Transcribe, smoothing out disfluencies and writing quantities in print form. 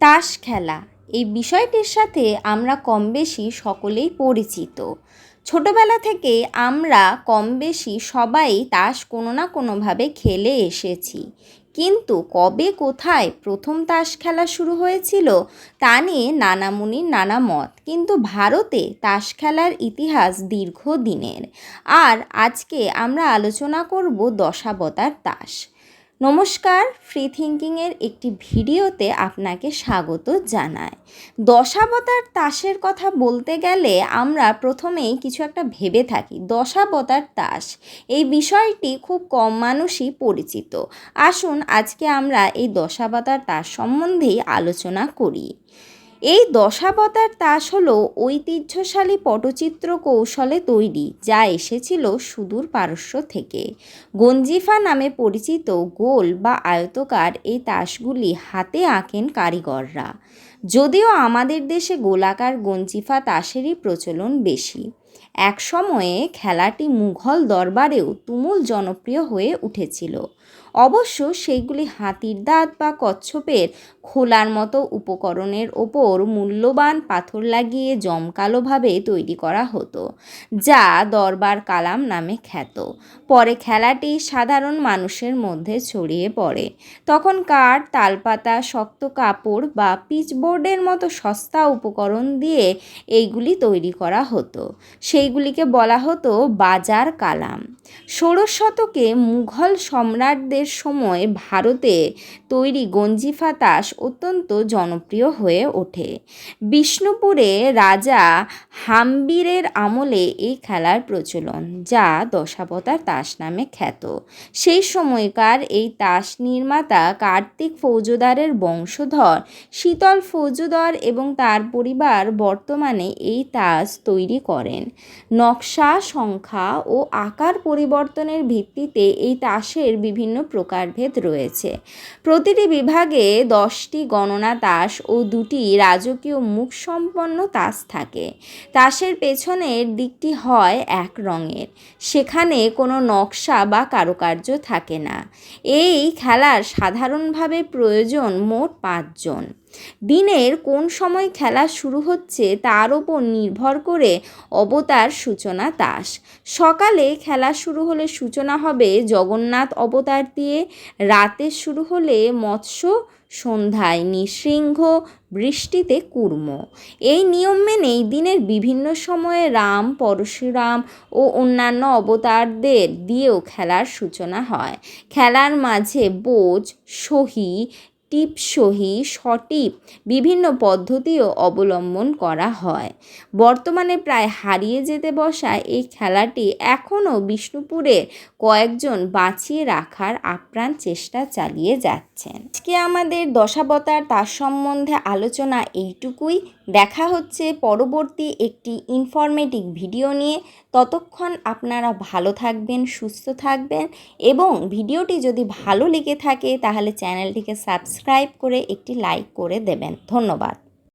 তাস খেলা এই বিষয়টির সাথে আমরা কম বেশি সকলেই পরিচিত। ছোটবেলা থেকে আমরা কম বেশি সবাই তাস কোনো না কোনোভাবে খেলে এসেছি, কিন্তু কবে কোথায় প্রথম তাস খেলা শুরু হয়েছিল তা নিয়ে নানা মুনির নানা মত। কিন্তু ভারতে তাস খেলার ইতিহাস দীর্ঘদিনের। আর আজকে আমরা আলোচনা করব দশাবতার তাস। নমস্কার, ফ্রি থিঙ্কিংয়ের একটি ভিডিওতে আপনাকে স্বাগত জানাই। দশাবতার তাসের কথা বলতে গেলে আমরা প্রথমেই কিছু একটা ভেবে থাকি, দশাবতার তাস এই বিষয়টি খুব কম মানুষই পরিচিত। আসুন আজকে আমরা এই দশাবতার তাস সম্বন্ধেই আলোচনা করি। এই দশাবতার তাস হলো ঐতিহ্যশালী পটচিত্র কৌশলে তৈরি, যা এসেছিল সুদূর পারস্য থেকে। গঞ্জিফা নামে পরিচিত গোল বা আয়তকার এই তাসগুলি হাতে আঁকেন কারিগররা। যদিও আমাদের দেশে গোলাকার গঞ্জিফা তাসেরই প্রচলন বেশি। এক সময়ে খেলাটি মুঘল দরবারেও তুমুল জনপ্রিয় হয়ে উঠেছিল। অবশ্য সেইগুলি হাতির দাঁত বা কচ্ছপের খোলার মতো উপকরণের ওপর মূল্যবান পাথর লাগিয়ে জমকালোভাবে তৈরি করা হতো, যা দরবার কালাম নামে খ্যাত। পরে খেলাটি সাধারণ মানুষের মধ্যে ছড়িয়ে পড়ে। তখন কাঠ, তালপাতা, শক্ত কাপড় বা পিচবোর্ডের মতো সস্তা উপকরণ দিয়ে এইগুলি তৈরি করা হতো। সেইগুলিকে বলা হতো বাজার কালাম। ষোড়শ শতকে মুঘল সম্রাটদের সময় ভারতে তৈরি গঞ্জিফা তাস অত্যন্ত জনপ্রিয় হয়ে ওঠে। বিষ্ণুপুরে রাজা হাম্বিরের আমলে এই খেলার প্রচলন, যা দশাবতার তাস নামে খ্যাত। সেই সময়কার এই তাস নির্মাতা কার্তিক ফৌজদারের বংশধর শীতল ফৌজদার এবং তার পরিবার বর্তমানে এই তাস তৈরি করেন। নকশা, সংখ্যা ও আকার পরিবর্তনের ভিত্তিতে এই তাসের বিভিন্ন প্রকারভেদ রয়েছে। প্রতিটি বিভাগে 10টি গণনা তাস ও 2টি রাজকীয় মুখ সম্পন্ন তাস থাকে। তাসের পেছনের দিকটি হয় এক রঙের, সেখানে কোনো নকশা বা কারুকার্য থাকে না। এই খেলার সাধারণভাবে প্রয়োজন মোট 5 জন। দিনের কোন সময় খেলা শুরু হচ্ছে তার ওপর নির্ভর করে অবতার সূচনা তাস। সকালে খেলা শুরু হলে সূচনা হবে জগন্নাথ অবতার দিয়ে, রাতে শুরু হলে মৎস্য, সন্ধ্যায় নৃসিংহ, বৃষ্টিতে কুর্ম। এই নিয়ম মেনেই দিনের বিভিন্ন সময়ে রাম, পরশুরাম ও অন্যান্য অবতারদের দিয়েও খেলার সূচনা হয়। খেলার মাঝে বোঝ, সহি, টিপসহি, সটিপ বিভিন্ন পদ্ধতিও অবলম্বন করা হয়। বর্তমানে প্রায় হারিয়ে যেতে বসা এই খেলাটি এখনও বিষ্ণুপুরের কয়েকজন বাঁচিয়ে রাখার আপ্রাণ চেষ্টা চালিয়ে যাচ্ছেন। আজকে আমাদের দশাবতার তাস সম্বন্ধে আলোচনা এইটুকুই। দেখা হচ্ছে পরবর্তী একটি ইনফরমেটিভ ভিডিও নিয়ে। ততক্ষণ আপনারা ভালো থাকবেন, সুস্থ থাকবেন এবং ভিডিওটি যদি ভালো লেগে থাকে তাহলে চ্যানেলটিকে সাবস্ক্রাইব করে একটি লাইক করে দেবেন। ধন্যবাদ।